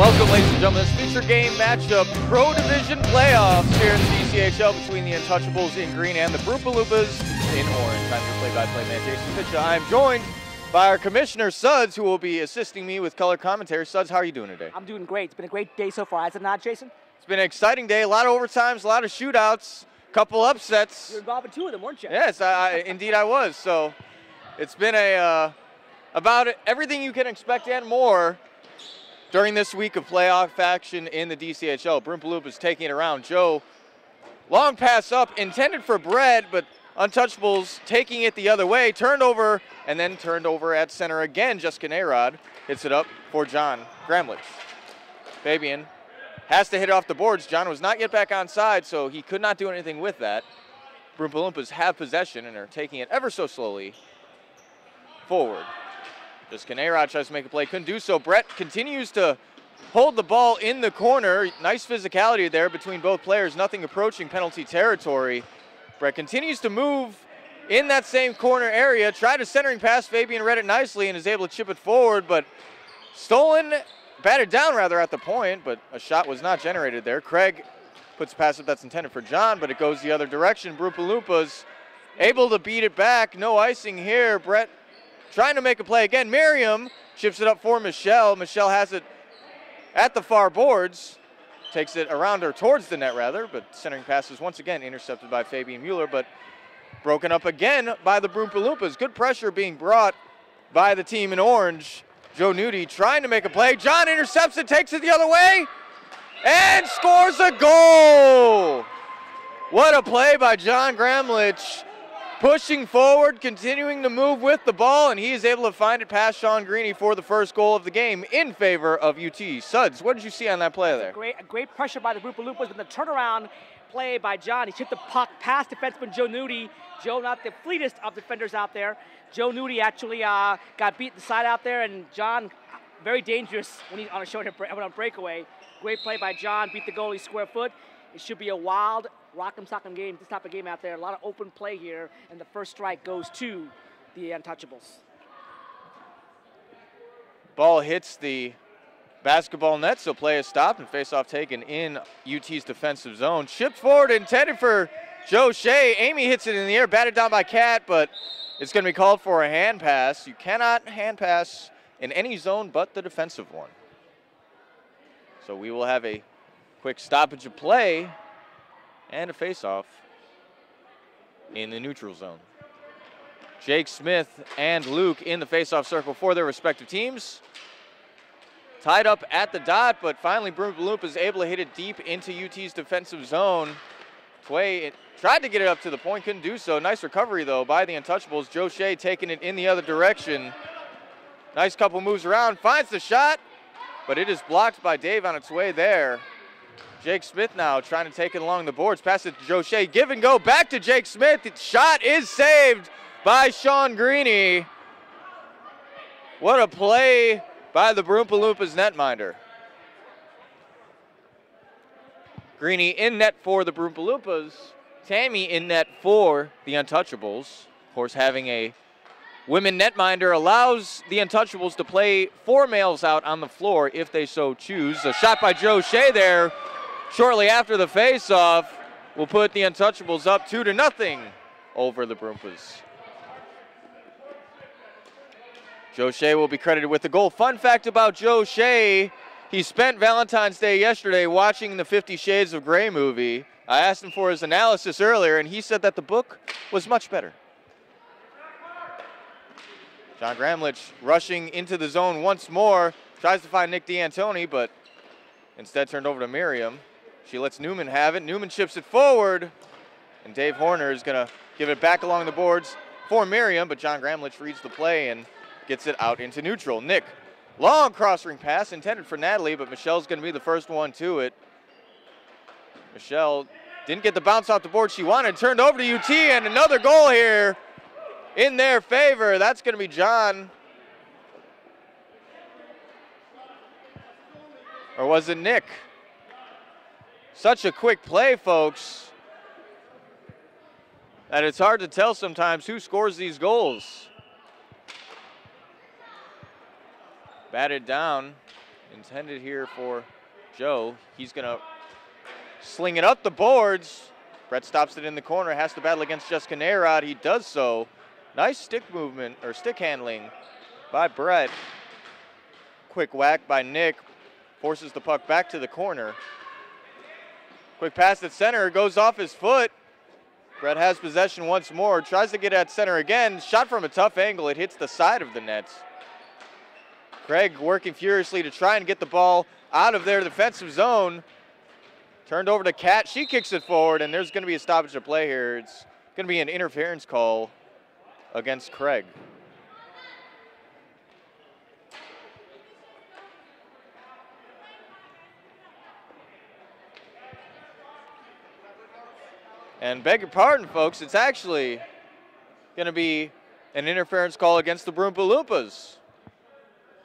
Welcome, ladies and gentlemen, this feature game matchup, Pro Division playoffs here in the DCHL between the Untouchables in green and the Broompa Loompas in orange. I'm your play-by-play man, Jason Pitcher. I'm joined by our commissioner, Suds, who will be assisting me with color commentary. Suds, how are you doing today? I'm doing great. It's been a great day so far, has it not, Jason? It's been an exciting day, a lot of overtimes, a lot of shootouts, a couple upsets. You were involved in two of them, weren't you? Yes, indeed I was. So it's been about everything you can expect and more during this week of playoff action in the DCHL. Broompa Loompas taking it around. Joe, long pass up, intended for Brett, but Untouchables taking it the other way. Turned over, and then turned over at center again. Jessica Nayrod hits it up for John Gramlich. Fabian has to hit it off the boards. John was not yet back on side, so he could not do anything with that. Broompa Loompas have possession and are taking it ever so slowly forward. Jessica Nayrod tries to make a play, couldn't do so. Brett continues to hold the ball in the corner. Nice physicality there between both players, nothing approaching penalty territory. Brett continues to move in that same corner area, tried a centering pass. Fabian read it nicely and is able to chip it forward, but batted down rather at the point, but a shot was not generated there. Craig puts a pass up that's intended for John, but it goes the other direction. Broompa Loompas able to beat it back. No icing here. Brett trying to make a play again. Miriam chips it up for Michelle. Michelle has it at the far boards. Takes it around her towards the net rather, but centering pass is once again intercepted by Fabian Mueller, but broken up again by the Broompa Loompas. Good pressure being brought by the team in orange. Joe Nudie trying to make a play. John intercepts it, takes it the other way, and scores a goal. What a play by John Gramlich. Pushing forward, continuing to move with the ball, and he is able to find it past Sean Greeny for the first goal of the game in favor of UT. Suds, what did you see on that play there? Great pressure by the Broompa Loompas, and the turnaround play by John. He chipped the puck past defenseman Joe Nudie. Joe, not the fleetest of defenders out there. Joe Nudie actually got beat the side out there, and John, very dangerous when he's on a short breakaway. Great play by John, beat the goalie square foot. It should be a wild rock'em sock'em game, this type of game out there. A lot of open play here, and the first strike goes to the Untouchables. Ball hits the basketball net, so play is stopped and face-off taken in UT's defensive zone. Chipped forward, intended for Joe Shea. Amy hits it in the air, batted down by Kat, but it's going to be called for a hand pass. You cannot hand pass in any zone but the defensive one. So we will have a quick stoppage of play and a face-off in the neutral zone. Jake Smith and Luke in the face-off circle for their respective teams. Tied up at the dot, but finally Broompa Loompas is able to hit it deep into UT's defensive zone. Tway tried to get it up to the point, couldn't do so. Nice recovery, though, by the Untouchables. Joe Shea taking it in the other direction. Nice couple moves around, finds the shot, but it is blocked by Dave on its way there. Jake Smith now trying to take it along the boards. Pass it to Joe Shea. Give and go back to Jake Smith. The shot is saved by Sean Greeny. What a play by the Broompa Loompas netminder. Greeny in net for the Broompa Loompas. Tammy in net for the Untouchables. Of course, having a women netminder allows the Untouchables to play 4 males out on the floor if they so choose. A shot by Joe Shea there shortly after the face-off will put the Untouchables up 2-0 over the Broompas. Joe Shea will be credited with the goal. Fun fact about Joe Shea, he spent Valentine's Day yesterday watching the 50 Shades of Grey movie. I asked him for his analysis earlier, and he said that the book was much better. John Gramlich rushing into the zone once more, tries to find Nick D'Antoni, but instead turned over to Miriam. She lets Newman have it. Newman chips it forward, and Dave Horner is going to give it back along the boards for Miriam, but John Gramlich reads the play and gets it out into neutral. Nick, long cross-ring pass intended for Natalie, but Michelle's going to be the first one to it. Michelle didn't get the bounce off the board she wanted, turned over to UT, and another goal here in their favor. That's going to be John. Or was it Nick? Such a quick play, folks, that it's hard to tell sometimes who scores these goals. Batted down intended here for Joe. He's going to sling it up the boards. Brett stops it in the corner, has to battle against Jessica Nayrod. He does so. Nice stick movement, or stick handling by Brett. Quick whack by Nick, forces the puck back to the corner. Quick pass at center, goes off his foot. Brett has possession once more, tries to get at center again. Shot from a tough angle, it hits the side of the net. Craig working furiously to try and get the ball out of their defensive zone. Turned over to Kat, she kicks it forward, and there's gonna be a stoppage of play here. It's gonna be an interference call against Craig. And beg your pardon, folks, it's actually going to be an interference call against the Broompa Loompas.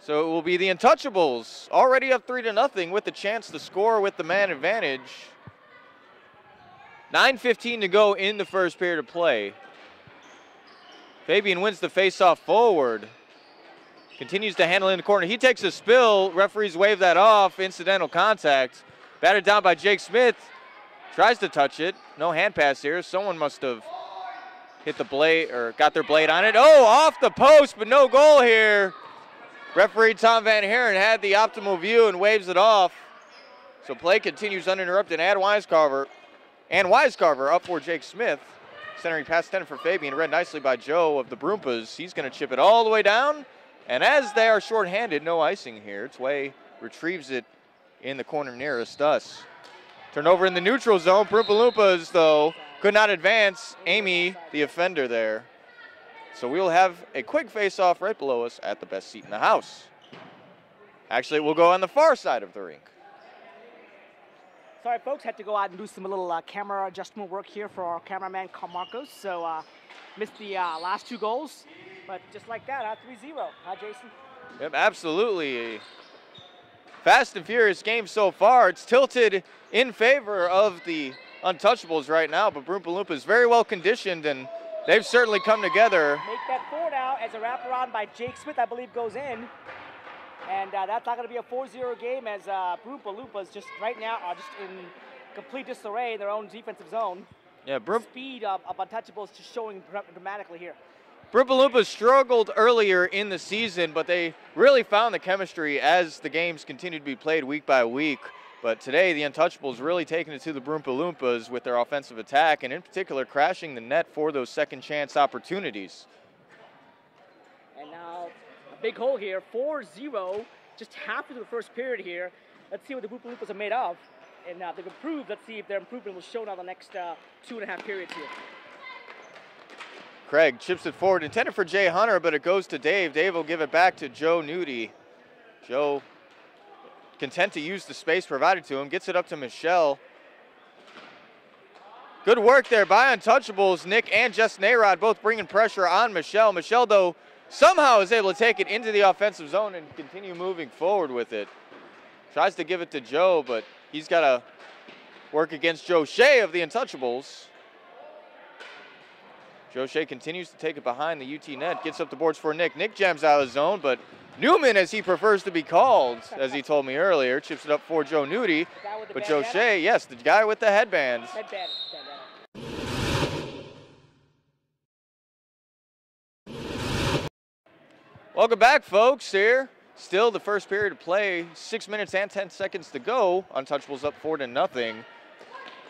So it will be the Untouchables, already up 3-0 with the chance to score with the man advantage. 9:15 to go in the first period of play. Fabian wins the faceoff forward. Continues to handle in the corner. He takes a spill. Referees wave that off. Incidental contact. Batted down by Jake Smith. Tries to touch it. No hand pass here. Someone must have hit the blade or got their blade on it. Oh, off the post, but no goal here. Referee Tom Van Haren had the optimal view and waves it off. So play continues uninterrupted. And Wisecarver up for Jake Smith. Centering pass intended for Fabian. Read nicely by Joe of the Broompas. He's going to chip it all the way down. And as they are shorthanded, no icing here. Tway retrieves it in the corner nearest us. Turnover in the neutral zone. Broompa Loompas, though, could not advance. Amy, the offender there. So we'll have a quick face-off right below us at the best seat in the house. Actually, we'll go on the far side of the rink. Sorry, folks, had to go out and do some little camera adjustment work here for our cameraman, Carl Marcos. So missed the last 2 goals. But just like that, 3-0. Huh, Jason? Yep, absolutely. Fast and furious game so far. It's tilted in favor of the Untouchables right now, but Broompa Loompas is very well conditioned, and they've certainly come together. Make that 4 now as a wraparound by Jake Smith, I believe, goes in. And that's not going to be a 4-0 game as Broompa Loompas just right now are just in complete disarray in their own defensive zone. Yeah, speed of Untouchables just showing dramatically here. Broompa Loompas struggled earlier in the season, but they really found the chemistry as the games continued to be played week by week. But today, the Untouchables really taking it to the Broompa Loompas with their offensive attack, and in particular, crashing the net for those second chance opportunities. And now, a big hole here, 4-0, just half of the first period here. Let's see what the Broompa Loompas are made of. And they've improved. Let's see if their improvement will show now the next 2.5 periods here. Craig chips it forward, intended for Jay Hunter, but it goes to Dave. Dave will give it back to Joe Nudie. Joe, content to use the space provided to him, gets it up to Michelle. Good work there by Untouchables. Nick and Jess Nayrod both bringing pressure on Michelle. Michelle, though, somehow is able to take it into the offensive zone and continue moving forward with it. Tries to give it to Joe, but he's got to work against Joe Shea of the Untouchables. Joe Shea continues to take it behind the UT net, gets up the boards for Nick. Nick jams out of the zone, but Newman, as he prefers to be called, as he told me earlier, chips it up for Joe Nudie. But Joe Shea, yes, the guy with the headbands. Welcome back, folks, here. Still the first period of play, 6 minutes and 10 seconds to go. Untouchables up 4-0.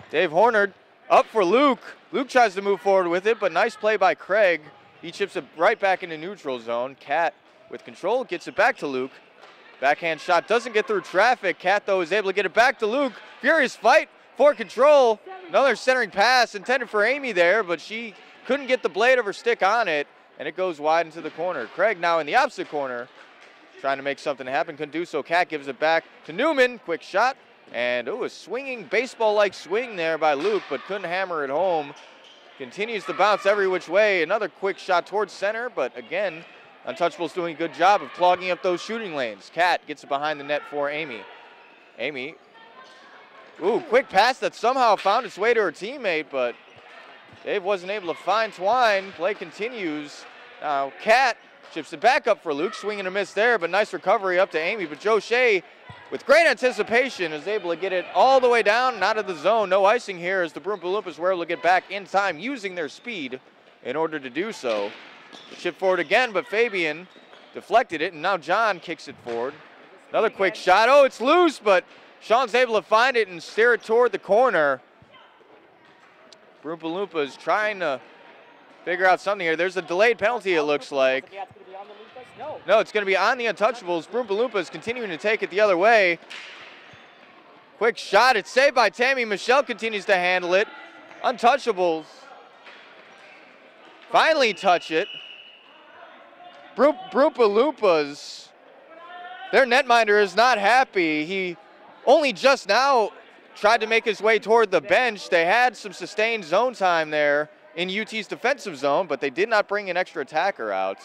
Dave Horner up for Luke. Luke tries to move forward with it, but nice play by Craig. He chips it right back into neutral zone. Kat with control gets it back to Luke. Backhand shot doesn't get through traffic. Kat, though, is able to get it back to Luke. Furious fight for control. Another centering pass intended for Amy there, but she couldn't get the blade of her stick on it, and it goes wide into the corner. Craig now in the opposite corner, trying to make something happen. Couldn't do so. Kat gives it back to Newman. Quick shot. And, a swinging baseball-like swing there by Luke, but couldn't hammer it home. Continues to bounce every which way. Another quick shot towards center, but again, Untouchables doing a good job of clogging up those shooting lanes. Kat gets it behind the net for Amy. Amy, quick pass that somehow found its way to her teammate, but Dave wasn't able to find Twine. Play continues. Now, Kat chips it back up for Luke, swing and a miss there, but nice recovery up to Amy. But Joe Shea with great anticipation, is able to get it all the way down and out of the zone. No icing here as the Broompa Loompas were able to get back in time using their speed in order to do so. Chip forward again, but Fabian deflected it, and now John kicks it forward. Another quick shot. Oh, it's loose, but Sean's able to find it and steer it toward the corner. Broompa Loompas trying to figure out something here. There's a delayed penalty, it looks like. No, it's going to be on the Untouchables. Broompa Loompas continuing to take it the other way. Quick shot. It's saved by Tammy. Michelle continues to handle it. Untouchables finally touch it. Broompa Loompas, their netminder is not happy. He only just now tried to make his way toward the bench. They had some sustained zone time there in UT's defensive zone, but they did not bring an extra attacker out.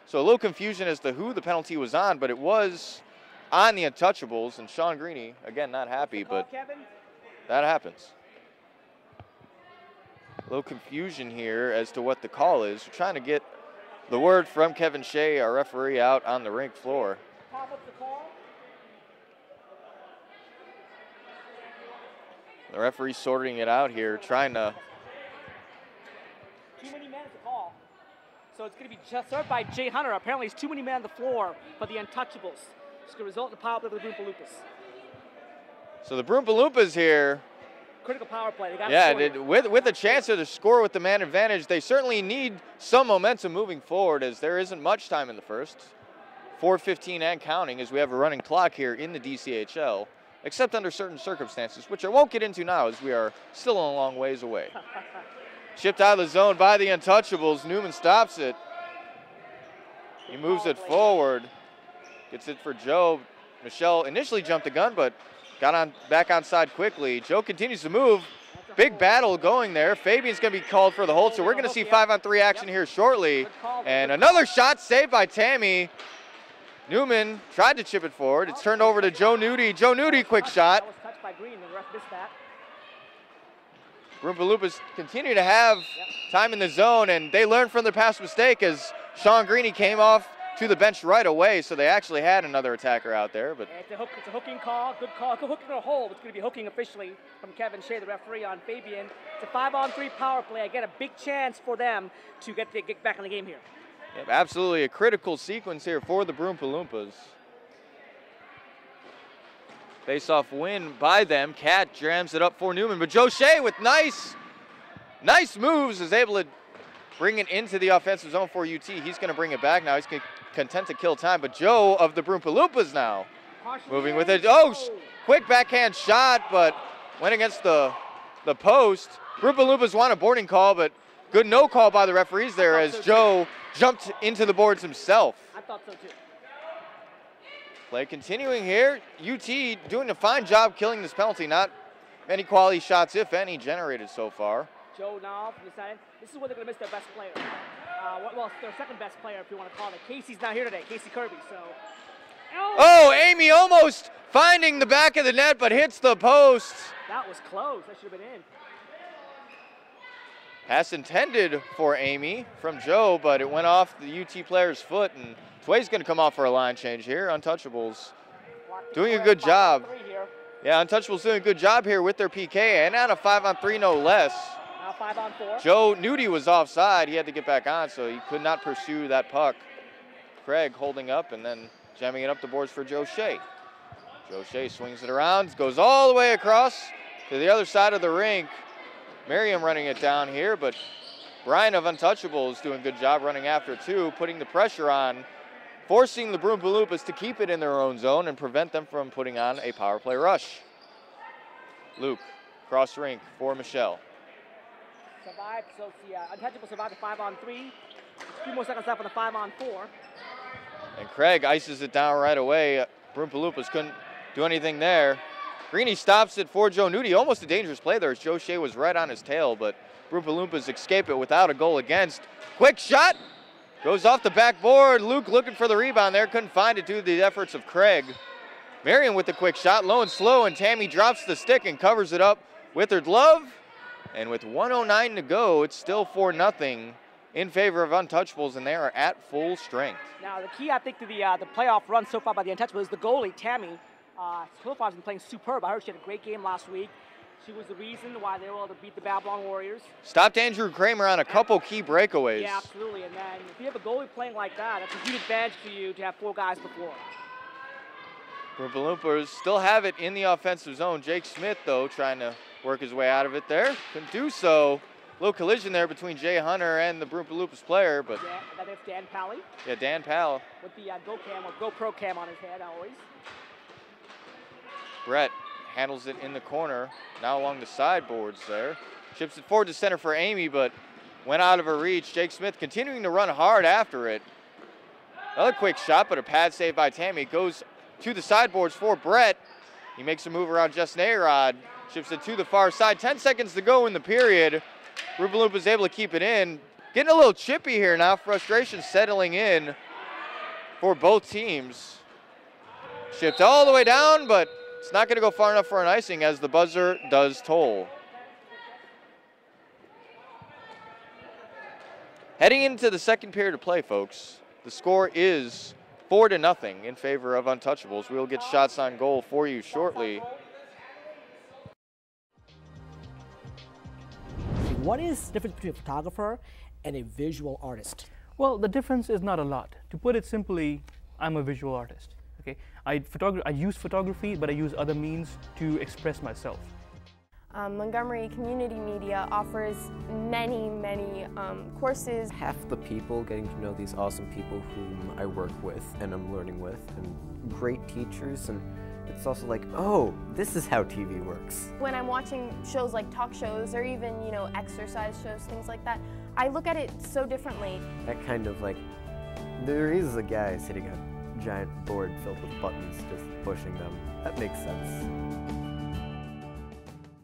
So a little confusion as to who the penalty was on, but it was on the Untouchables, and Sean Greeny, again, not happy, but that happens. A little confusion here as to what the call is. We're trying to get the word from Kevin Shea, our referee, out on the rink floor. The referee sorting it out here, trying to. Too many men at the call. So it's going to be just served by Jay Hunter. Apparently, it's too many men on the floor for the Untouchables. It's going to result in a power play for the Broompa Loompas. So the Broompa Loompas here. Critical power play. They got with a chance to score with the man advantage, they certainly need some momentum moving forward, as there isn't much time in the first. 4:15 and counting, as we have a running clock here in the DCHL, except under certain circumstances, which I won't get into now, as we are still a long ways away. Chipped out of the zone by the Untouchables. Newman stops it. He moves it forward. Gets it for Joe. Michelle initially jumped the gun, but got on back onside quickly. Joe continues to move. Big battle going there. Fabian's going to be called for the hold, so we're going to see 5-on-3 action here shortly. And another shot saved by Tammy. Newman tried to chip it forward. It's turned over to Joe Nudie. Joe Nudie, quick shot. That was touched by Green. The ref missed that. Broompa Loompas continue to have time in the zone, and they learned from their past mistake as Sean Greeny came off to the bench right away, so they actually had another attacker out there. But it's a hooking call, good call. Hooking or hold. It's going to be hooking officially from Kevin Shea, the referee, on Fabian. It's a 5-on-3 power play. Again, a big chance for them to get back in the game here. Yep, absolutely a critical sequence here for the Broompa Loompas. Face-off win by them. Cat jams it up for Newman, but Joe Shea with nice moves is able to bring it into the offensive zone for UT. He's going to bring it back now. He's content to kill time, but Joe of the Broompa Loompas now moving with it. Oh, quick backhand shot, but went against the post. Broompa Loompas want a boarding call, but good no call by the referees there as Joe jumped into the boards himself. I thought so too. Play continuing here. UT doing a fine job killing this penalty. Not many quality shots, if any, generated so far. Joe now decided this is where they're going to miss their best player. Well, their second best player, if you want to call it. Casey's not here today, Casey Kirby. So. Oh, Amy almost finding the back of the net, but hits the post. That was close. That should have been in. Pass intended for Amy from Joe, but it went off the UT player's foot, and Tway's going to come off for a line change here. Untouchables doing a good job. Yeah, Untouchables doing a good job here with their PK, and on a 5-on-3 no less. Now 5-on-4. Joe Nudie was offside. He had to get back on, so he could not pursue that puck. Craig holding up and then jamming it up the boards for Joe Shea. Joe Shea swings it around, goes all the way across to the other side of the rink. Merriam running it down here, but Brian of Untouchables doing a good job running after too, putting the pressure on, forcing the Broompa Loompas to keep it in their own zone and prevent them from putting on a power play rush. Luke, cross rink for Michelle. Survived, so the Untouchables survived the 5-on-3. 2 more seconds left on the 5-on-4. And Craig ices it down right away. Broompa Loompas couldn't do anything there. Greeny stops it for Joe Nudie. Almost a dangerous play there as Joe Shea was right on his tail, but Broompa Loompas escape it without a goal against. Quick shot. Goes off the backboard. Luke looking for the rebound there. Couldn't find it due to the efforts of Craig. Marion with the quick shot. Low and slow, and Tammy drops the stick and covers it up with her glove. And with 1:09 to go, it's still 4-0 in favor of Untouchables, and they are at full strength. Now, the key, I think, to the playoff run so far by the Untouchables is the goalie, Tammy. Philippa has been playing superb. I heard she had a great game last week. She was the reason why they were able to beat the Babylon Warriors. Stopped Andrew Kramer on a couple key breakaways. Yeah, absolutely. And then if you have a goalie playing like that, that's a huge advantage for you to have 4 guys before. Broompa Loompas still have it in the offensive zone. Jake Smith, though, trying to work his way out of it there. Couldn't do so. Little collision there between Jay Hunter and the Broompa Loompas player, but... Yeah, and that's Dan Pally. Yeah, Dan Powell. With the GoPro cam on his head always. Brett handles it in the corner, now along the sideboards there. Chips it forward to center for Amy, but went out of her reach. Jake Smith continuing to run hard after it. Another quick shot, but a pad save by Tammy. It goes to the sideboards for Brett. He makes a move around Justin Arod. Chips it to the far side. 10 seconds to go in the period. Broompa Loompas able to keep it in. Getting a little chippy here now. Frustration settling in for both teams. Shipped all the way down, but it's not going to go far enough for an icing as the buzzer does toll. Heading into the second period of play, folks, the score is 4-0 in favor of Untouchables. We'll get shots on goal for you shortly. What is the difference between a photographer and a visual artist? Well, the difference is not a lot. To put it simply, I'm a visual artist. Okay, I use photography, but I use other means to express myself. Montgomery Community Media offers many courses. Half the people getting to know these awesome people whom I work with and I'm learning with, and great teachers, and it's also like, oh, this is how TV works. When I'm watching shows like talk shows or even, exercise shows, things like that, I look at it so differently. That kind of like, there is a guy sitting at a giant board filled with buttons just pushing them. That makes sense.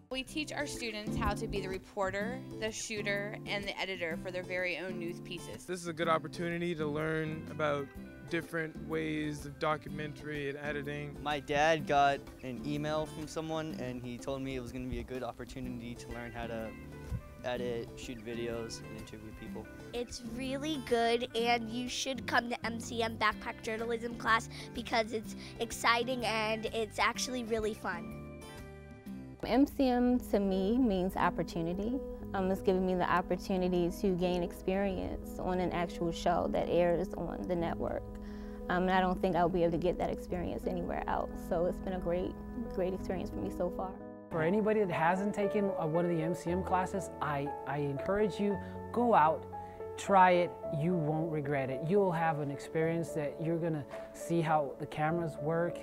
We teach our students how to be the reporter, the shooter, and the editor for their very own news pieces. This is a good opportunity to learn about different ways of documentary and editing. My dad got an email from someone and he told me it was going to be a good opportunity to learn how to edit, shoot videos, and interview people. It's really good, and you should come to MCM Backpack Journalism class because it's exciting and it's actually really fun. MCM to me means opportunity. It's giving me the opportunity to gain experience on an actual show that airs on the network. And I don't think I'll be able to get that experience anywhere else. So it's been a great experience for me so far. For anybody that hasn't taken one of the MCM classes, I encourage you, go out, try it, you won't regret it. You'll have an experience that you're gonna see how the cameras work,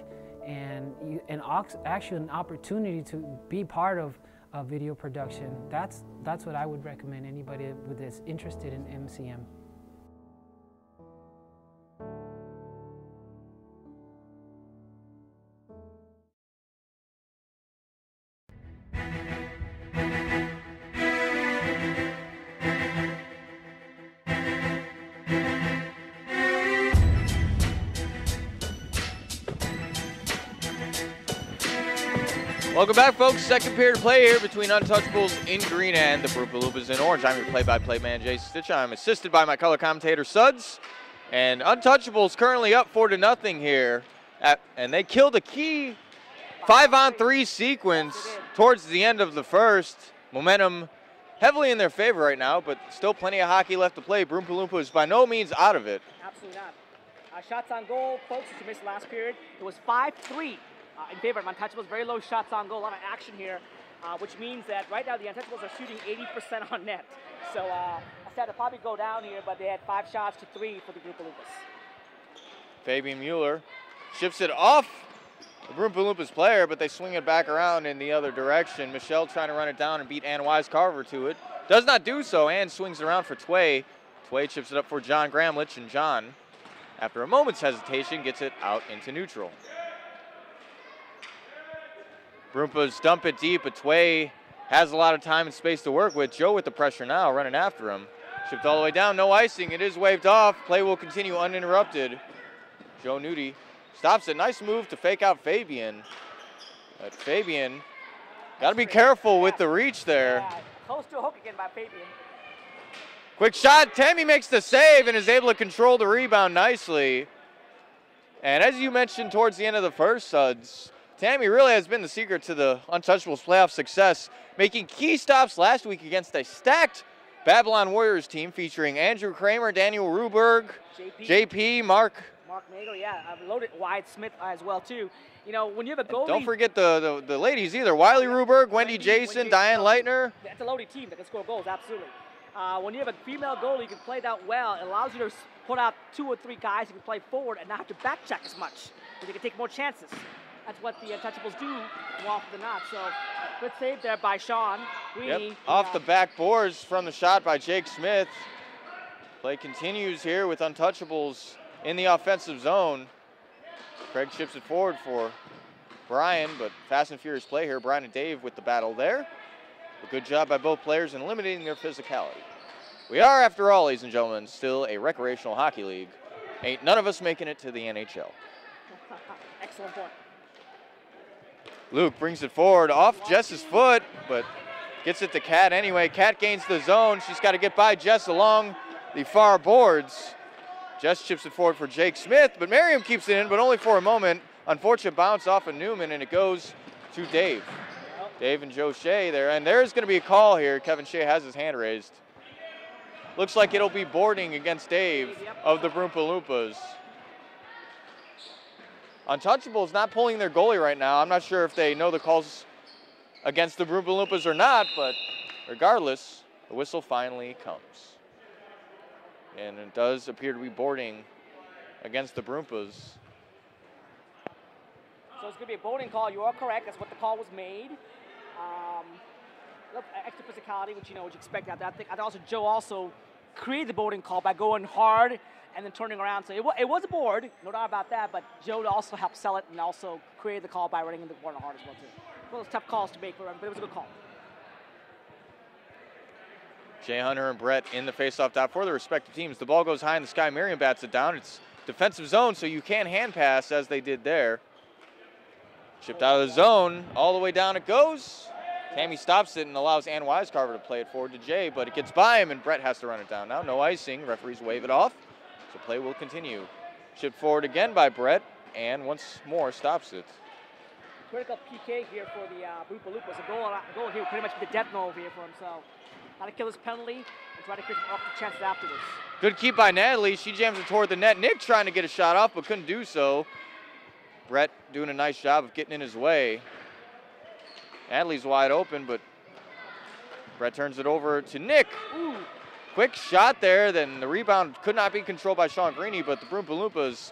and actually an opportunity to be part of video production. That's what I would recommend anybody that's interested in MCM. Welcome back, folks. Second period of play here between Untouchables in green and the Broompa Loompas in orange. I'm your play-by-play man, Jason Stitch. I'm assisted by my color commentator, Suds. And Untouchables currently up 4-0 here. And they killed a key 5-on-3 sequence towards the end of the first. Momentum heavily in their favor right now, but still plenty of hockey left to play. Broompa Loompas is by no means out of it. Absolutely not. Shots on goal, folks, as you missed last period, it was 5-3. In favor of Untouchables, very low shots on goal, a lot of action here, which means that right now the Untouchables are shooting 80% on net. So I said to probably go down here, but they had 5 shots to 3 for the Broompa Loompas. Fabian Mueller shifts it off the Broompa Loompas player, but they swing it back around in the other direction. Michelle trying to run it down and beat Ann Wise-Carver to it. Does not do so. Ann swings it around for Tway. Tway chips it up for John Gramlich, and John, after a moment's hesitation, gets it out into neutral. Broompas dump it deep, but Tway has a lot of time and space to work with. Joe with the pressure now, running after him. Shipped all the way down, no icing. It is waved off. Play will continue uninterrupted. Joe Nudie stops it. Nice move to fake out Fabian. But Fabian, got to be careful with the reach there. Yeah, close to a hook again by Fabian. Quick shot. Tammy makes the save and is able to control the rebound nicely. And as you mentioned towards the end of the first, Suds, Tammy really has been the secret to the Untouchables playoff success, making key stops last week against a stacked Babylon Warriors team featuring Andrew Kramer, Daniel Ruberg, JP, Mark Nagle, yeah, loaded Wyatt Smith as well too. You know, when you have a goalie, don't forget the ladies either. Wiley Ruberg, Wendy Jason, Diane Leitner. That's a loaded team that can score goals, absolutely. When you have a female goalie, you can play that well. It allows you to put out 2 or 3 guys who can play forward and not have to back check as much. So you can take more chances. That's what the Untouchables do more often than not. So good save there by Sean Greeny. Yep. Off the back boards from the shot by Jake Smith. Play continues here with Untouchables in the offensive zone. Craig chips it forward for Brian, but fast and furious play here. Brian and Dave with the battle there. A good job by both players in limiting their physicality. We are, after all, ladies and gentlemen, still a recreational hockey league. Ain't none of us making it to the NHL. Excellent point. Luke brings it forward off Jess's foot, but gets it to Kat anyway. Kat gains the zone. She's got to get by Jess along the far boards. Jess chips it forward for Jake Smith, but Merriam keeps it in, but only for a moment. Unfortunate bounce off of Newman, and it goes to Dave. Dave and Joe Shea there, and there's going to be a call here. Kevin Shea has his hand raised. Looks like it'll be boarding against Dave of the Broompa Loompas. Untouchables not pulling their goalie right now. I'm not sure if they know the calls against the Broompa Loompas or not, but regardless, the whistle finally comes. And it does appear to be boarding against the Broompas. So it's going to be a boarding call. You are correct. That's what the call was made. Extra physicality, which you expect out there. I think also Joe also created the boarding call by going hard and then turning around. So it was a board, no doubt about that. But Joe also helped sell it and also created the call by running into the corner hard as well too. One of those tough calls to make for him, but it was a good call. Jay Hunter and Brett in the faceoff dot for the respective teams. The ball goes high in the sky. Merriam bats it down. It's defensive zone, so you can hand pass as they did there. Chipped out of the zone. All the way down it goes. Tammy stops it and allows Ann Wisecarver to play it forward to Jay, but it gets by him and Brett has to run it down now. No icing. Referees wave it off, so play will continue. Chipped forward again by Brett, and once more stops it. Critical PK here for the Broompa Loompas. A goal here pretty much the death knell here for him. So got to kill this penalty and try to create some offensive chances afterwards. Good keep by Natalie. She jams it toward the net. Nick trying to get a shot off, but couldn't do so. Brett doing a nice job of getting in his way. Natalie's wide open, but Brett turns it over to Nick. Ooh. Quick shot there, then the rebound could not be controlled by Sean Greeny, but the Broompa Loompas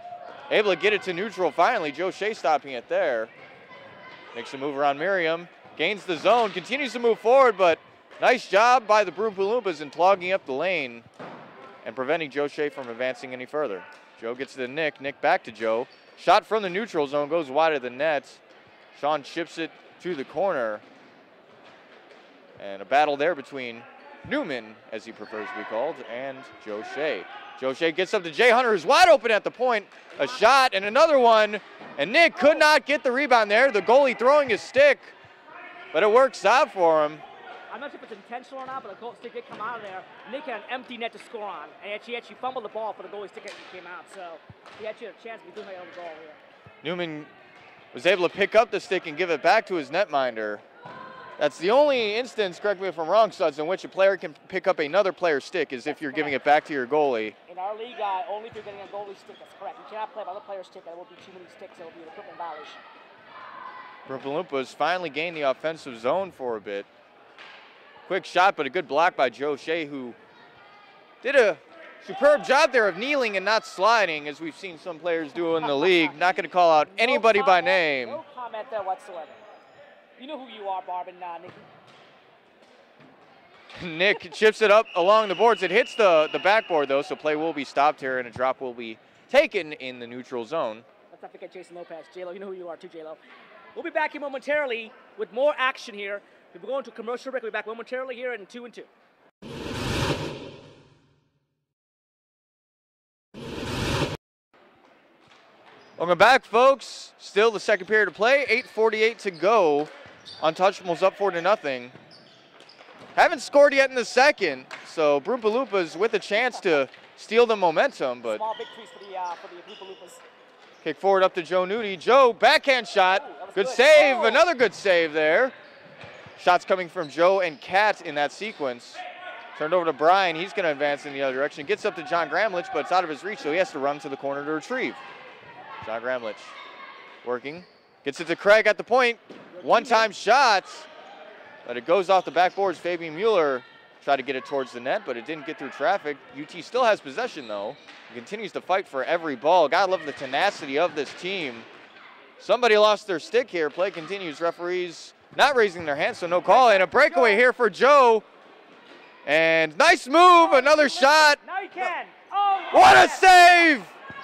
able to get it to neutral finally. Joe Shea stopping it there. Makes a move around Miriam, gains the zone, continues to move forward, but nice job by the Broompa Loompas in clogging up the lane and preventing Joe Shea from advancing any further. Joe gets to Nick, Nick back to Joe. Shot from the neutral zone, goes wide of the net. Sean chips it to the corner. And a battle there between Newman, as he prefers to be called, and Joe Shea. Joe Shea gets up to Jay Hunter, who's wide open at the point. A shot and another one. And Nick could not get the rebound there. The goalie throwing his stick, but it works out for him. I'm not sure if it's intentional or not, but the goal stick did come out of there. Nick had an empty net to score on, and he actually fumbled the ball for the goalie stick that came out. So he actually had a chance to be doing that on the goal here. Newman was able to pick up the stick and give it back to his netminder. That's the only instance, correct me if I'm wrong, Suds, in which a player can pick up another player's stick is if you're giving it back to your goalie. In our league, only if you're getting a goalie stick, that's correct. You cannot play another player's stick, that will be too many sticks, that will be an equipment violation. Broompa Loompas finally gained the offensive zone for a bit. Quick shot, but a good block by Joe Shea, who did a superb job there of kneeling and not sliding, as we've seen some players do in the league. Not going to call out anybody by name. No comment there whatsoever. You know who you are, Barb and Nikki. Nick chips it up along the boards. It hits the backboard, though, so play will be stopped here, and a drop will be taken in the neutral zone. Let's not forget Jason Lopez. J-Lo, you know who you are too, J-Lo. We'll be back here momentarily with more action here. We're going to a commercial break. We'll be back momentarily here in 2 and 2. Welcome back, folks. Still the second period to play. 8:48 to go. Untouchables up 4-0. Haven't scored yet in the second, so Broompa Loompas with a chance to steal the momentum. But small victories for the Broompa Loompas. Kick forward up to Joe Nudie. Joe, backhand shot. Ooh, Good save, another good save there. Shots coming from Joe and Kat in that sequence. Turned over to Brian. He's going to advance in the other direction. Gets up to John Gramlich, but it's out of his reach, so he has to run to the corner to retrieve. John Gramlich working. Gets it to Craig at the point. One-time shot, but it goes off the backboards. Fabian Mueller tried to get it towards the net, but it didn't get through traffic. UT still has possession, though. He continues to fight for every ball. Gotta love the tenacity of this team. Somebody lost their stick here. Play continues. Referees not raising their hands, so no call. And a breakaway here for Joe. And nice move, another shot. Now you can. Oh, what a save!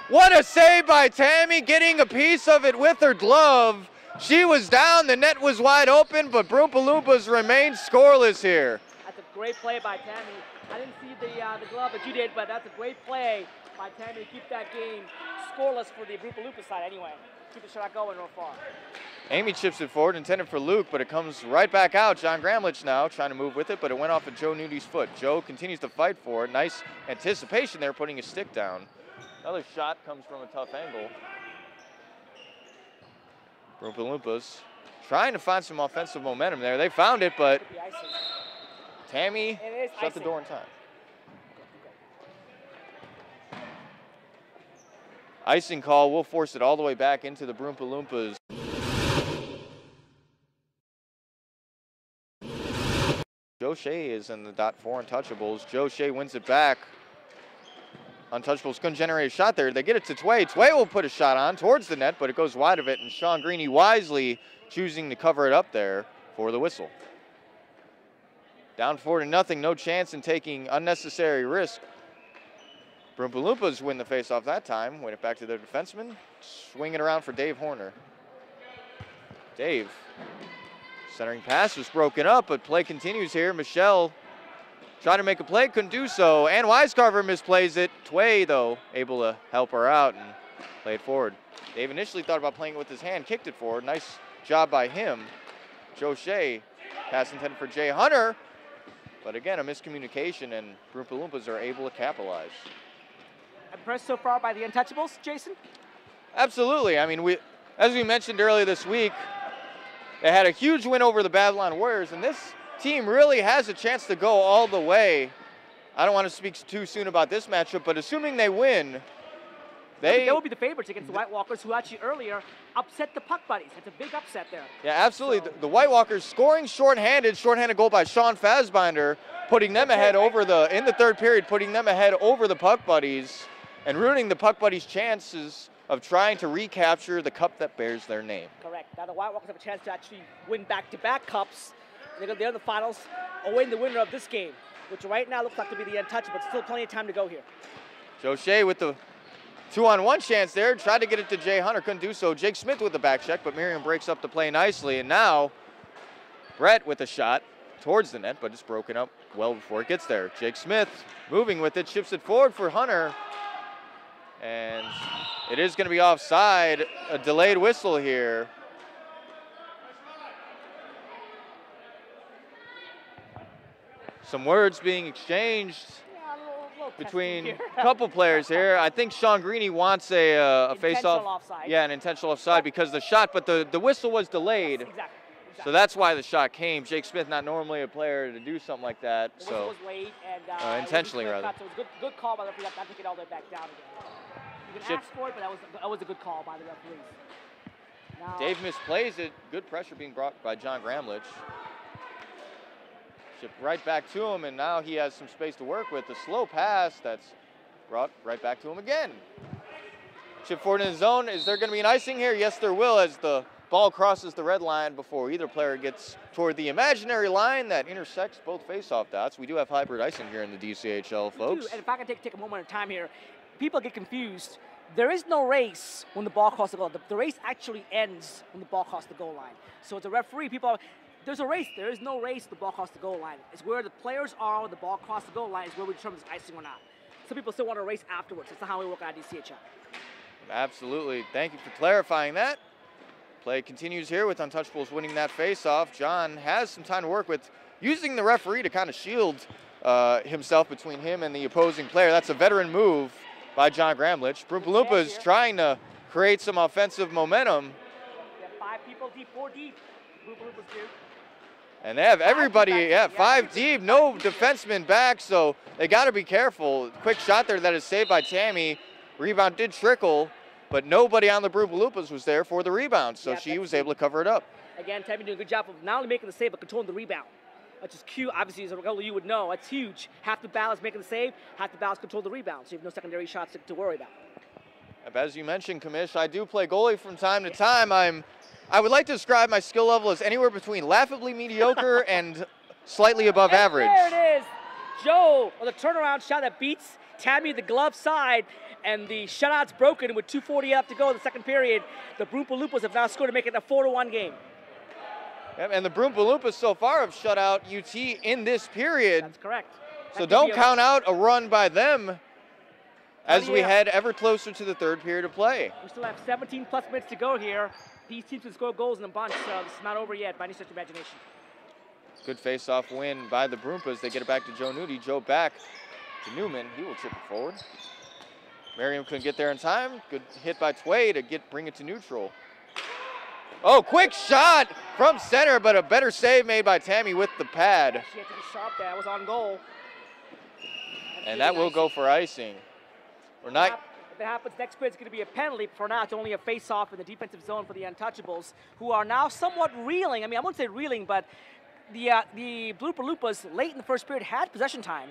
What a save by Tammy, getting a piece of it with her glove. She was down, the net was wide open, but Broompa Loompas remained scoreless here. That's a great play by Tammy. I didn't see the glove that you did, but that's a great play by Tammy to keep that game scoreless for the Broompa Loompas side anyway. Keep the shot going real far. Amy chips it forward, intended for Luke, but it comes right back out. John Gramlich now trying to move with it, but it went off of Joe Nudi's foot. Joe continues to fight for it. Nice anticipation there, putting his stick down. Another shot comes from a tough angle. Broompa Loompas trying to find some offensive momentum there. They found it, but Tammy shut the door in time. Icing call will force it all the way back into the Broompa Loompas. Joe Shea is in the dot for Untouchables. Joe Shea wins it back. Untouchables couldn't generate a shot there. They get it to Tway. Tway will put a shot on towards the net, but it goes wide of it, and Sean Greeny wisely choosing to cover it up there for the whistle. Down 4-0, no chance in taking unnecessary risk. Broompa Loompas win the faceoff that time. Win it back to their defenseman. Swing it around for Dave Horner. Dave. Centering pass was broken up, but play continues here. Michelle trying to make a play, couldn't do so. And Weiscarver misplays it. Tway, though, able to help her out and play it forward. Dave initially thought about playing it with his hand, kicked it forward. Nice job by him. Joe Shea, pass intended for Jay Hunter. But again, a miscommunication, and Broompa Loompas are able to capitalize. Impressed so far by the Untouchables, Jason? Absolutely. I mean, as we mentioned earlier this week, they had a huge win over the Babylon Warriors, and this team really has a chance to go all the way. I don't want to speak too soon about this matchup, but assuming they win, they will be the favorites against the White Walkers, who actually earlier upset the Puck Buddies. It's a big upset there. Yeah, absolutely. So, the White Walkers scoring shorthanded goal by Sean Fassbinder, putting them ahead in the third period, putting them ahead over the Puck Buddies, and ruining the Puck Buddies' chances of trying to recapture the cup that bears their name. Correct. Now the White Walkers have a chance to actually win back-to-back cups. They're in the finals, awaiting the winner of this game, which right now looks like to be the Untouchable, but still plenty of time to go here. Joe Shea with the 2-on-1 chance there, tried to get it to Jay Hunter, couldn't do so. Jake Smith with the back check, but Miriam breaks up the play nicely, and now Brett with a shot towards the net, but it's broken up well before it gets there. Jake Smith moving with it, chips it forward for Hunter, and it is going to be offside, a delayed whistle here. Some words being exchanged between a couple players here. I think Sean Greeny wants a face-off. Offside. Yeah, an intentional offside because the shot, but the whistle was delayed. Yes, exactly. So that's why the shot came. Jake Smith, not normally a player to do something like that. The whistle was late and intentionally rather. So it was a good call by the referee not to get all the way back down again. You can ask for it, but that was a good call by the referees. Now, Dave misplays it. Good pressure being brought by John Gramlich. Shipped right back to him, and now he has some space to work with. The slow pass that's brought right back to him again. Chip forward in the zone. Is there going to be an icing here? Yes, there will, as the ball crosses the red line before either player gets toward the imaginary line that intersects both face-off dots. We do have hybrid icing here in the DCHL, folks. And if I can take a moment of time here, people get confused. There is no race when the ball crosses the goal. The race actually ends when the ball crosses the goal line. So as a referee, there's a race. There is no race when the ball crosses the goal line. It's where the players are when the ball crosses the goal line is where we determine if it's icing or not. Some people still want to race afterwards. That's not how we work at DCHL. Absolutely. Thank you for clarifying that. Play continues here with Untouchables winning that face-off. John has some time to work with, using the referee to kind of shield himself between him and the opposing player. That's a veteran move by John Gramlich. Broompa Loompas trying to create some offensive momentum. We have 5 people deep, 4 deep. Broompa Loompas do. And they have everybody, 5 deep, no defenseman back, so they got to be careful. Quick shot there that is saved by Tammy. Rebound did trickle, but nobody on the Broompa Loompas was there for the rebound, so she was able to cover it up. Again, Tammy doing a good job of not only making the save, but controlling the rebound. Which is cute, obviously, as a goalie you would know. That's huge. Half the battle is making the save, half the battle is control the rebound, so you have no secondary shots to worry about. As you mentioned, Kamish, I do play goalie from time to time. I would like to describe my skill level as anywhere between laughably mediocre and slightly above average. There it is. Joe with a turnaround shot that beats Tammy the glove side, and the shutout's broken with 2:40 left to go in the second period. The Broompa Loompas have now scored to make it a 4-1 game. Yep, and the Broompa Loompas so far have shut out UT in this period. That's correct. So don't count out a run by them as we head ever closer to the third period of play. We still have 17 plus minutes to go here. These teams can score goals in a bunch, so this is not over yet by any stretch of imagination. Good face-off win by the Broompas. They get it back to Joe Nudie. Joe back to Newman. He will chip it forward. Merriam couldn't get there in time. Good hit by Tway to bring it to neutral. Oh, quick shot from center, but a better save made by Tammy with the pad. She had to be sharp there. That was on goal. And that will go for icing. We're not. If it happens, next period is going to be a penalty. For now, it's only a face-off in the defensive zone for the Untouchables, who are now somewhat reeling. I mean, I wouldn't say reeling, but the Broompa Loompas late in the first period had possession time.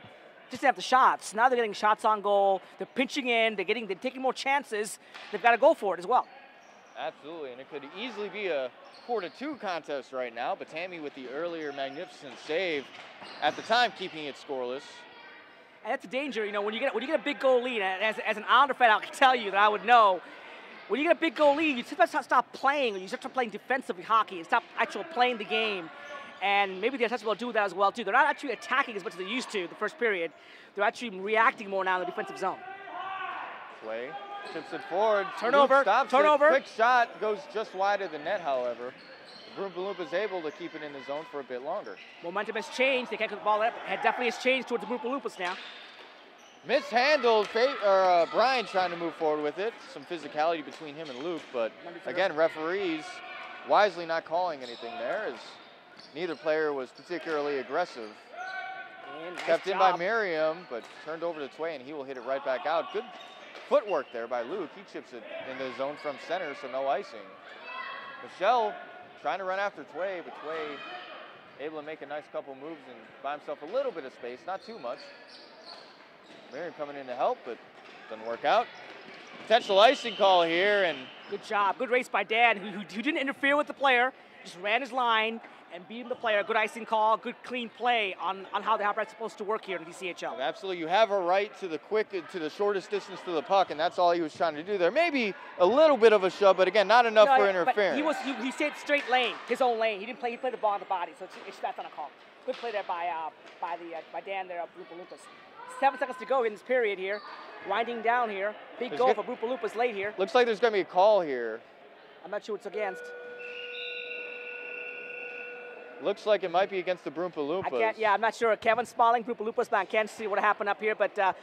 Just didn't have the shots. Now they're getting shots on goal. They're pinching in. They're taking more chances. They've got to go for it as well. Absolutely, and it could easily be a 4-2 contest right now, but Tammy with the earlier magnificent save at the time, keeping it scoreless. And that's a danger, you know, when you get a big goal lead, and as an Islander fan, I can tell you that I would know, when you get a big goal lead, you sometimes stop playing, or you start playing defensively hockey, and stop actually playing the game. And maybe the Untouchables will do that as well, too. They're not actually attacking as much as they used to the first period. They're actually reacting more now in the defensive zone. Play. Chips it forward. Turnover. Turnover. Quick shot goes just wide of the net, however. Broompa Loompas is able to keep it in the zone for a bit longer. Momentum has changed. They can't get the ball up. It definitely has changed towards the Broompa Loompas now. Mishandled. Brian trying to move forward with it. Some physicality between him and Luke, but again, referees wisely not calling anything there, as neither player was particularly aggressive. Kept in by Merriam, but turned over to Tway, and he will hit it right back out. Good footwork there by Luke. He chips it in the zone from center, so no icing. Michelle trying to run after Tway, but Tway able to make a nice couple moves and buy himself a little bit of space, not too much. Merriam coming in to help, but doesn't work out. Potential icing call here, and good job. Good race by Dan, who didn't interfere with the player, just ran his line and beat the player. Good icing call, good clean play on how the operate's supposed to work here in the DCHL. Absolutely, you have a right to the shortest distance to the puck, and that's all he was trying to do there. Maybe a little bit of a shove, but again, not enough for interference. But he stayed straight lane, his own lane. He played the ball on the body, so that's not a call. Good play there by Dan there, Broompa Loompas. 7 seconds to go in this period here. Winding down here. Big goal for Broompa Loompas late here. Looks like there's going to be a call here. I'm not sure what it's against. Looks like it might be against the Broompa Loompas. I'm not sure. Kevin Smalling, Broompa Loompas, man, can't see what happened up here. But tell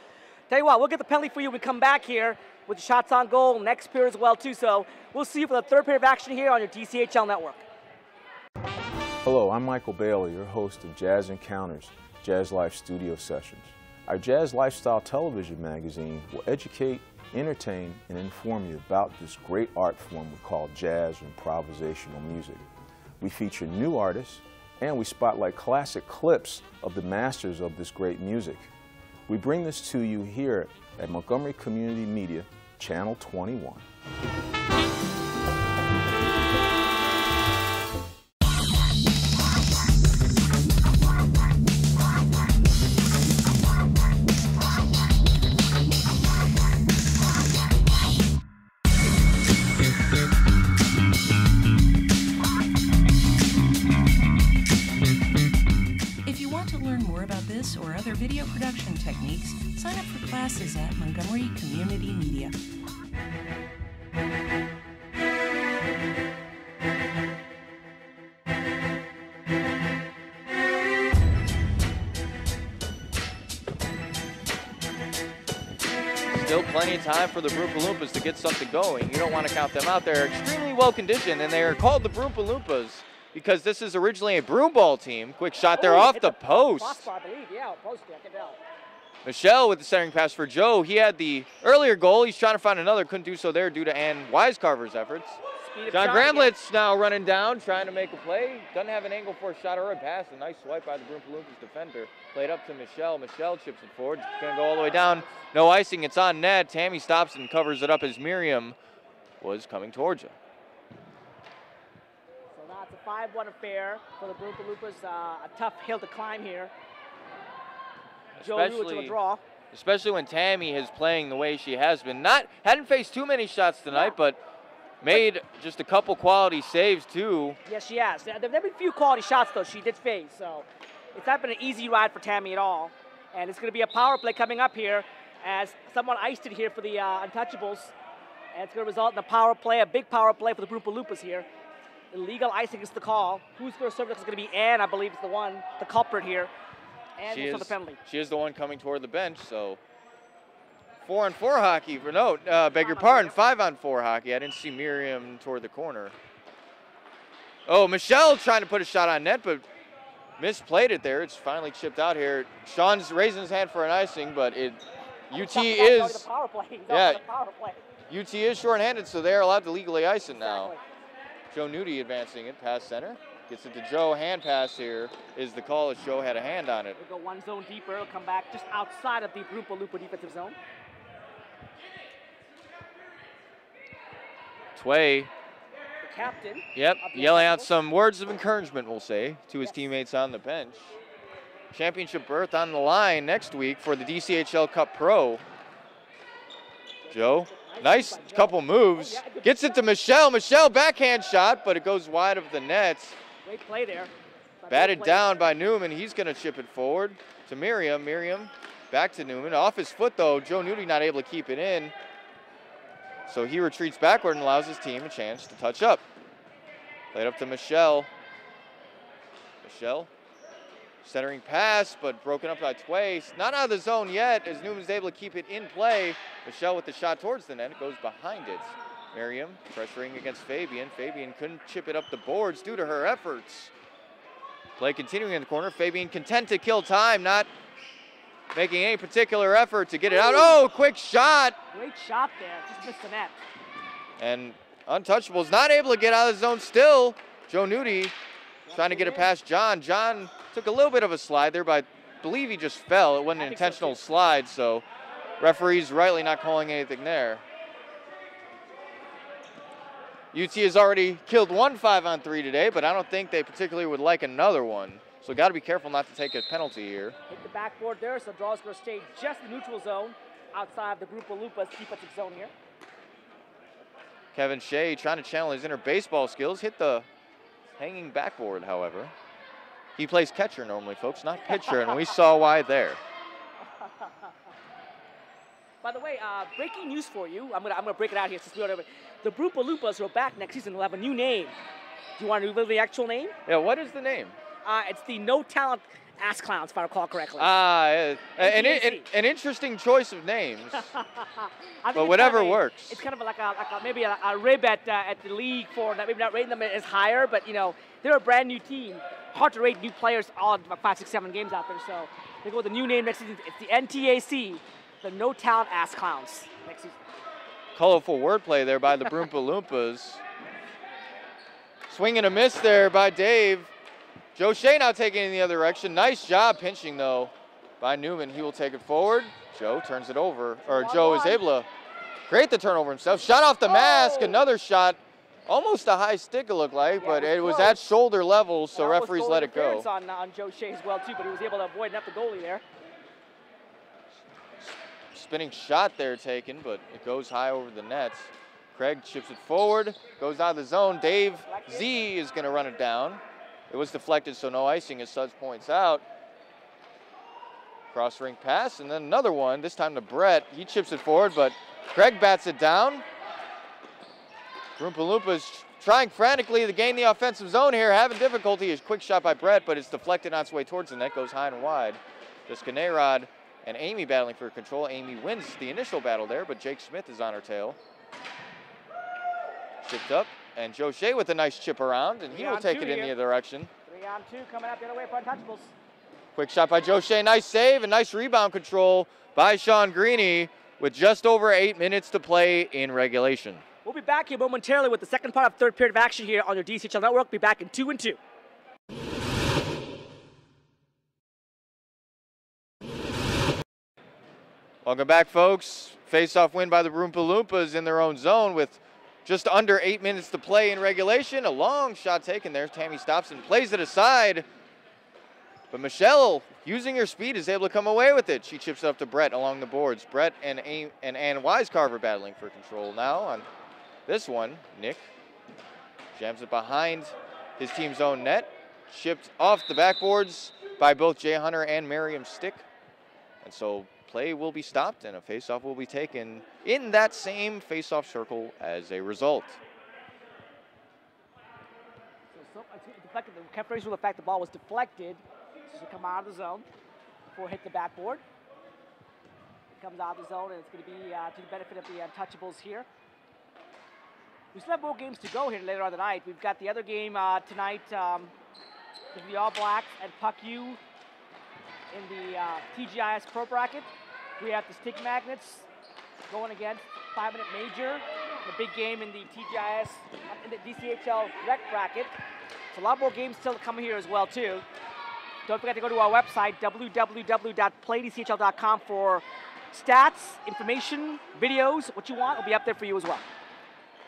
you what, we'll get the penalty for you when we come back here with the shots on goal next period as well, too. So we'll see you for the third period of action here on your DCHL network. Hello, I'm Michael Bailey, your host of Jazz Encounters, Jazz Life Studio Sessions. Our Jazz Lifestyle television magazine will educate, entertain, and inform you about this great art form we call jazz or improvisational music. We feature new artists, and we spotlight classic clips of the masters of this great music. We bring this to you here at Montgomery Community Media, Channel 21. Or other video production techniques, sign up for classes at Montgomery Community Media. Still plenty of time for the Broompa Loompas to get something going. You don't want to count them out. They're extremely well conditioned, and they are called the Broompa Loompas because this is originally a broom ball team. Quick shot there off the post. Crossbar, I believe. Yeah, post, I can tell. Michelle with the centering pass for Joe. He had the earlier goal. He's trying to find another. Couldn't do so there due to Ann Wisecarver's efforts. John Gramblitz now running down, trying to make a play. Doesn't have an angle for a shot or a pass. A nice swipe by the Broompa Loompas defender. Played up to Michelle. Michelle chips it forward. It's going to go all the way down. No icing. It's on net. Tammy stops and covers it up as Miriam was coming towards you. So now it's a 5-1 affair for the Broompa Loompas. A tough hill to climb here. Joe Lewis to a draw. Especially when Tammy is playing the way she has been. Hadn't faced too many shots tonight, but made just a couple quality saves too. Yes, she has. There have been a few quality shots though she did face, so it's not been an easy ride for Tammy at all. And it's going to be a power play coming up here as someone iced it here for the Untouchables. And it's going to result in a power play, a big power play for the Broompa Loompas here. Illegal icing is the call. Who's going to serve this is going to be Ann, I believe, is the culprit here. And She will serve the penalty. is the one coming toward the bench, so 4-on-4 hockey for beg your pardon, 5-on-4 hockey. I didn't see Miriam toward the corner. Oh, Michelle trying to put a shot on net, but misplayed it there. It's finally chipped out here. Sean's raising his hand for an icing, but UT is UT is shorthanded, so they're allowed to legally ice it now. Joe Nudie advancing it past center. Gets it to Joe. Hand pass here is the call as Joe had a hand on it. We'll go one zone deeper. It'll come back just outside of the Broompa Loompa defensive zone. Tway. The captain. Yep, yelling out some words of encouragement, we'll say, to his teammates on the bench. Championship berth on the line next week for the DCHL Cup Pro. Joe, nice couple moves. Gets it to Michelle. Michelle, backhand shot, but it goes wide of the net. Great play there. Batted down by Newman. He's going to chip it forward to Miriam. Miriam back to Newman. Off his foot, though. Joe Nudie not able to keep it in. So he retreats backward and allows his team a chance to touch up. Played up to Michelle. Michelle centering pass, but broken up by Tway. Not out of the zone yet as Newman's able to keep it in play. Michelle with the shot towards the net. It goes behind it. Miriam pressuring against Fabian. Fabian couldn't chip it up the boards due to her efforts. Play continuing in the corner. Fabian content to kill time, not making any particular effort to get it out. Oh, quick shot. Great shot there. Just missed the net. And Untouchables not able to get out of the zone still. Joe Nudie trying to get it past John. John took a little bit of a slide there, but I believe he just fell. It wasn't an intentional slide, so referees rightly not calling anything there. UT has already killed one 5-on-3 today, but I don't think they particularly would like another one. So got to be careful not to take a penalty here. Hit the backboard there, so draw's going to stay just in the neutral zone outside the Broompa Loompas defensive zone here. Kevin Shea trying to channel his inner baseball skills. Hit the hanging backboard, however. He plays catcher normally, folks, not pitcher, and we saw why there. By the way, breaking news for you. I'm gonna break it out here since we already. The Broompa Loompas who are back next season will have a new name. Do you want to reveal the actual name? Yeah, what is the name? It's the No Talent Ass Clowns, if I recall correctly. An interesting choice of names. But whatever works. It's kind of like maybe a rib at the league for maybe not rating them as higher, but you know they're a brand new team. Hard to rate new players all 5, 6, 7 games out there. So they go with a new name next season. It's the NTAC, the No Talent Ass Clowns next season. Colorful wordplay there by the Broompa Loompas. Swing and a miss there by Dave. Joe Shea now taking it in the other direction. Nice job pinching, though, by Newman. He will take it forward. Joe turns it over, or Joe is able to create the turnover himself. Shot off the mask, another shot. Almost a high stick, it looked like, but it was at shoulder level, so referees let it go. On Joe Shea as well, too, but he was able to avoid the goalie there. Spinning shot there taken, but it goes high over the net. Craig chips it forward, goes out of the zone. Dave Z is going to run it down. It was deflected, so no icing, as Suds points out. Cross rink pass, and then another one, this time to Brett. He chips it forward, but Craig bats it down. Broompa Loompas trying frantically to gain the offensive zone here, having difficulty. A quick shot by Brett, but it's deflected on its way towards the net, goes high and wide. Just Kanerod and Amy battling for control. Amy wins the initial battle there, but Jake Smith is on her tail. Chipped up, And Joe Shea with a nice chip around, and he will take it in the other direction. 3-on-2 coming out the other way for Untouchables. Quick shot by Joe Shea. Nice save and nice rebound control by Sean Greeny with just over 8 minutes to play in regulation. We'll be back here momentarily with the second part of third period of action here on your DCHL network. Be back in 2 and 2. Welcome back, folks. Face-off win by the Broompa Loompas in their own zone with just under 8 minutes to play in regulation. A long shot taken there. Tammy stops and plays it aside. But Michelle, using her speed, is able to come away with it. She chips it up to Brett along the boards. Brett and Ann Wisecarver battling for control now on this one. Nick jams it behind his team's own net. Chipped off the backboards by both Jay Hunter and Miriam Stick. And so play will be stopped and a face-off will be taken in that same face-off circle as a result. So deflected. The kept raising the fact the ball was deflected. So come out of the zone before it hit the backboard. It comes out of the zone and it's going to be to the benefit of the Untouchables here. We still have more games to go here later on tonight. We've got the other game tonight the All Blacks and Puck U in the TGIS Pro Bracket. We have the Stick Magnets going against 5-minute Major, the big game in the TGIS, in the DCHL Rec Bracket. So a lot more games still to come here as well, too. Don't forget to go to our website, www.playdchl.com, for stats, information, videos. What you want will be up there for you as well.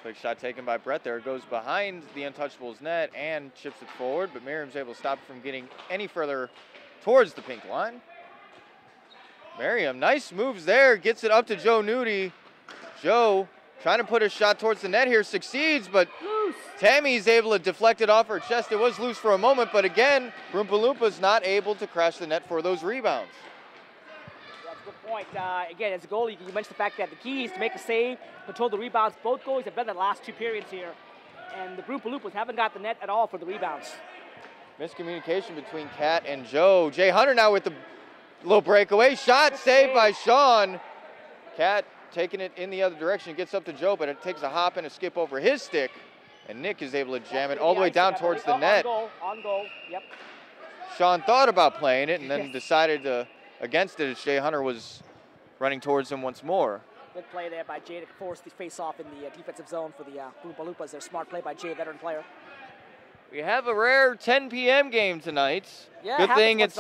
Quick shot taken by Brett there. It goes behind the Untouchables net and chips it forward, but Miriam's able to stop it from getting any further towards the pink line. Miriam, nice moves there, gets it up to Joe Nudie. Joe trying to put a shot towards the net here, succeeds, but loose. Tammy's able to deflect it off her chest. It was loose for a moment, but again, Broompa Loompas not able to crash the net for those rebounds. That's a good point. Again, as a goalie, you mentioned the fact that the key is to make a save, control the rebounds. Both goalies have done that the last 2 periods here, and the Broompa Loompas haven't got the net at all for the rebounds. Miscommunication between Kat and Joe. Jay Hunter now with the little breakaway shot, saved by Sean. Kat taking it in the other direction, gets up to Joe, but it takes a hop and a skip over his stick, and Nick is able to jam it all the way down towards the net. On goal, yep. Sean thought about playing it and then decided against it as Jay Hunter was running towards him once more. Good play there by Jay to force the face-off in the defensive zone for the Broompa Loompas. Their smart play by Jay, a veteran player. We have a rare 10 p.m. game tonight. Yeah, good thing it's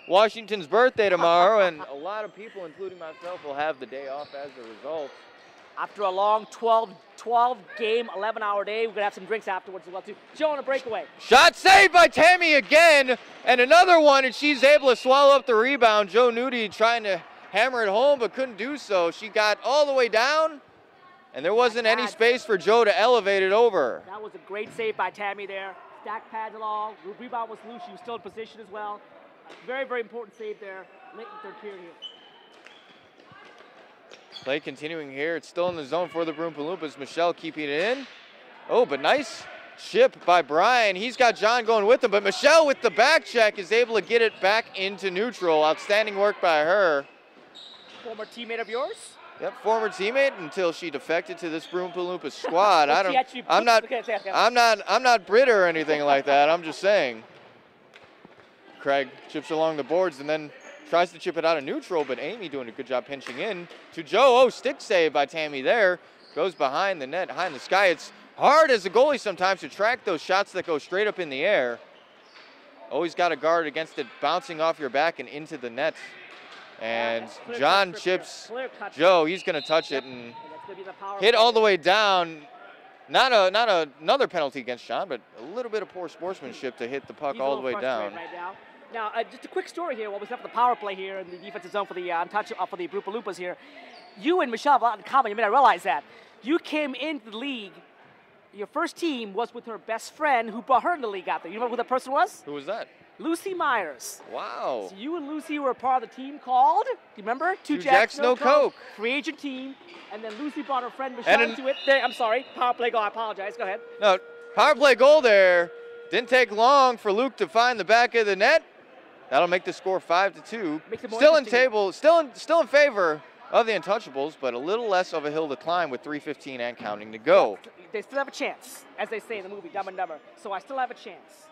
Washington's birthday tomorrow, and a lot of people, including myself, will have the day off as a result. After a long 12-game, 11-hour day, we're going to have some drinks afterwards as well, too. Joe on a breakaway. Shot saved by Tammy again, and another one, and she's able to swallow up the rebound. Joe Nudie trying to hammer it home, but couldn't do so. She got all the way down, and there wasn't any space for Joe to elevate it over. That was a great save by Tammy there. Stack pads and all. The rebound was loose. She was still in position as well. Very, very important save there late in the third period here. Play continuing here. It's still in the zone for the Broompa Loompas. Michelle keeping it in. Oh, but nice chip by Brian. He's got John going with him, but Michelle with the back check is able to get it back into neutral. Outstanding work by her. Former teammate of yours? Yep, former teammate until she defected to this Broompa Loompas squad. I'm not Brit or anything like that. I'm just saying. Craig chips along the boards and then tries to chip it out of neutral, but Amy doing a good job pinching in to Joe. Oh, stick save by Tammy there. Goes behind the net, behind the sky. It's hard as a goalie sometimes to track those shots that go straight up in the air. Always got to guard against it bouncing off your back and into the net. And John chips Joe. He's going to touch it and hit all the way down. Not another penalty against John, but a little bit of poor sportsmanship to hit the puck all the way down. Right now, just a quick story here. While we set up the power play here in the defensive zone for the for the Broompa Loompas here. You and Michelle have a lot in common. You may not realize that. You came into the league. Your first team was with her best friend who brought her in the league out there. You remember who that person was? Who was that? Lucy Myers. Wow. So you and Lucy were a part of the team called, do you remember? Two Jacks, No Coke. Free agent team. And then Lucy brought her friend Michelle into it. I'm sorry, power play goal, I apologize, go ahead. No, power play goal there. Didn't take long for Luke to find the back of the net. That'll make the score 5-2. Still in favor of the Untouchables, but a little less of a hill to climb with 3:15 and counting to go. They still have a chance, as they say in the movie Dumb and Dumber. So I still have a chance.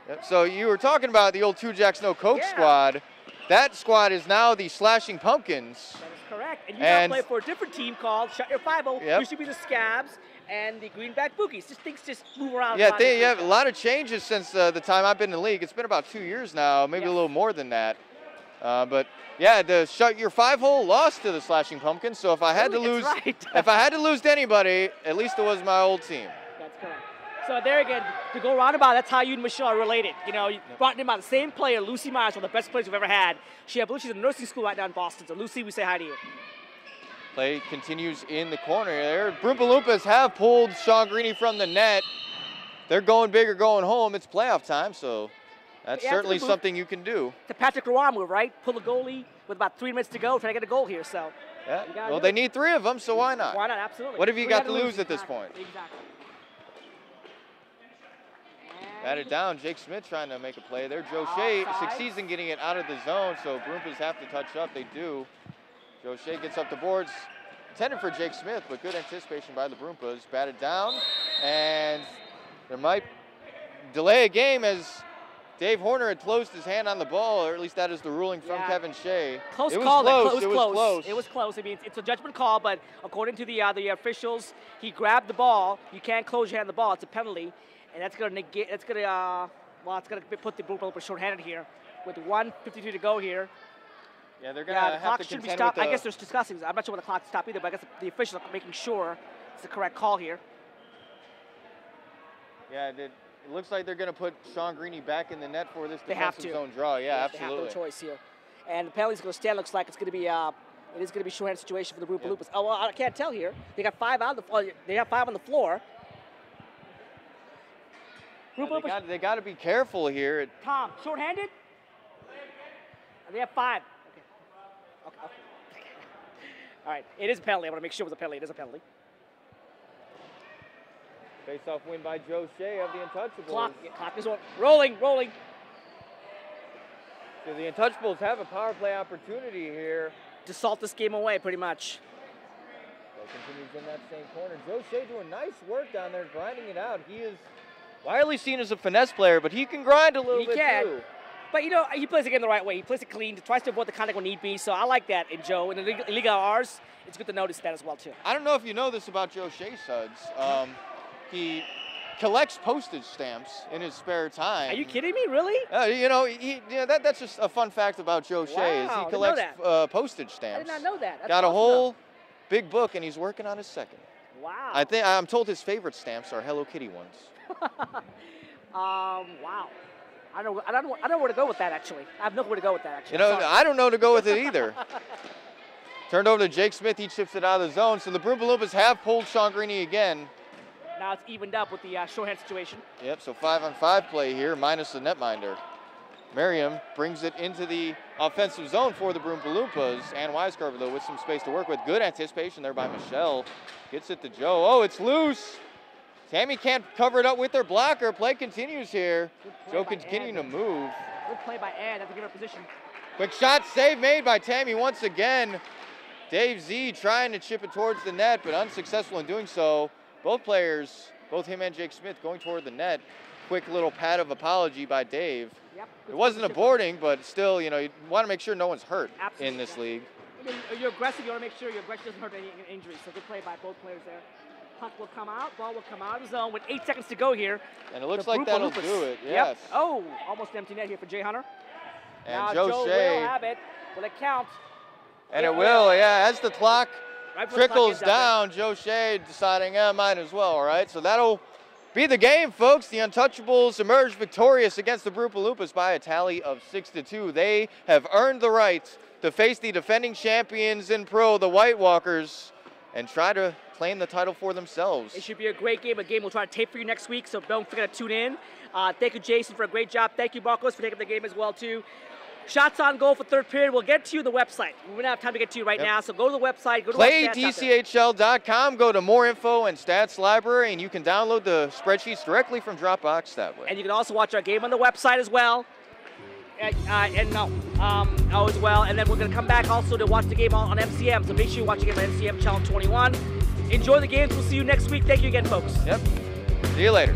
Yep. So you were talking about the old Two Jacks No Coke squad. That squad is now the Slashing Pumpkins. That is correct. And you now play for a different team called Shut Your 5-0. Yep. You should be the Scabs and the Greenback Boogies. Things just move around. Yeah, a lot of changes since the time I've been in the league. It's been about 2 years now, maybe a little more than that. But yeah, the Shut Your 5-0 lost to the Slashing Pumpkins. So if I had to lose, if I had to lose to anybody, at least it was my old team. That's correct. So there again, to go roundabout, that's how you and Michelle are related. You know, you brought in about the same player, Lucy Myers, one of the best players we've ever had. I believe she's in nursing school right now in Boston. So Lucy, we say hi to you. Play continues in the corner there. Broompa Loompas have pulled Sean Greeny from the net. They're going big or going home. It's playoff time, so that's certainly something you can do. It's a Patrick Roy move, right? Pull a goalie with about 3 minutes to go, trying to get a goal here. So yeah. Well, they need 3 of them, so why not? Why not? Absolutely. What have you got to lose at this point? Exactly. Batted down. Jake Smith trying to make a play there. Joe Shea succeeds in getting it out of the zone, so Broompas have to touch up. They do. Joe Shea gets up the boards. Intended for Jake Smith, but good anticipation by the Broompas. Batted down, and there might delay a game as Dave Horner had closed his hand on the ball, or at least that is the ruling from Kevin Shea. Close it was call. Close. It was close. It was close. I mean, it's a judgment call, but according to the officials, he grabbed the ball. You can't close your hand on the ball. It's a penalty. And that's going to negate, it's going to put the Broompa Loompas short-handed here with 1:52 to go here. Yeah, they're going to have the clock to shouldn't be contend stopped. with I guess they're discussing. I'm not sure when the clock stopped either, but I guess the officials are making sure it's the correct call here. Yeah, it looks like they're going to put Sean Greeny back in the net for this defensive zone draw. Yeah, absolutely. They have no choice here. And the penalty's going to stand. Looks like it's going to be it is going to be short-handed situation for the Broompa Loompas. Oh, well, I can't tell here. They got 5 out of the floor. They have 5 on the floor. Yeah, they got to be careful here. Tom, short-handed? They have 5. Okay. All right, it is a penalty. I want to make sure it was a penalty. It is a penalty. Face-off win by Joe Shea of the Untouchables. Clock is on. Rolling. So the Untouchables have a power play opportunity here. To salt this game away, pretty much. Continues in that same corner. Joe Shea doing nice work down there, grinding it out. He is widely seen as a finesse player, but he can grind a little bit too. But you know, he plays the game the right way. He plays it clean, tries to avoid the contact when need be. So I like that in Joe. In the league of ours, it's good to notice that as well too. I don't know if you know this about Joe Shea, Suds. He collects postage stamps in his spare time. Are you kidding me? Really? You know, that's just a fun fact about Joe Shea. Is he collects postage stamps. I did not know that. That's got a whole big book, and he's working on his second. Wow. I'm told his favorite stamps are Hello Kitty ones. Wow. I don't know where to go with that, actually. I have nowhere to go with that, actually. You know, I don't know to go with it either. Turned over to Jake Smith. He chips it out of the zone. So the Broompa Loompas have pulled Sean Greeny again. Now it's evened up with the shorthand situation. Yep, so 5-on-5 play here, minus the netminder. Merriam brings it into the offensive zone for the Broompa Loompas. And Weisgarber, though, with some space to work with. Good anticipation there by Michelle. Gets it to Joe. Oh, it's loose. Tammy can't cover it up with their blocker. Play continues here. Joe continuing to move. Good play by Ann. That's a good position. Quick shot, save made by Tammy once again. Dave Z trying to chip it towards the net, but unsuccessful in doing so. Both players, both him and Jake Smith, going toward the net. Quick little pat of apology by Dave. Yep. It wasn't a boarding, but still, you know, you want to make sure no one's hurt in this league. You're aggressive. You want to make sure your aggression doesn't hurt any injuries. So good play by both players there. Puck will come out. Ball will come out of the zone with 8 seconds to go here. And it looks like that'll do it. Yes. Yep. Oh, almost empty net here for Jay Hunter. And now Joe Shea will have it. Will it count? And it will, yeah. As the clock trickles down, Joe Shea deciding, might as well, all right? So that'll be the game, folks. The Untouchables emerged victorious against the Broompa Loompas by a tally of 6-2. They have earned the right to face the defending champions in pro, the White Walkers, and try to claim the title for themselves. It should be a great game, we'll try to tape for you next week, so don't forget to tune in. Thank you, Jason, for a great job. Thank you, Marcos, for taking the game as well, too. Shots on goal for third period. We'll get to you on the website. We don't have time to get to you right now, so go to the website. Go to PlayDCHL.com. Go to More Info and Stats Library, and you can download the spreadsheets directly from Dropbox that way. And you can also watch our game on the website as well. as well. And then we're going to come back also to watch the game on MCM. So make sure you watch the game on MCM Channel 21. Enjoy the games. We'll see you next week. Thank you again, folks. Yep. See you later.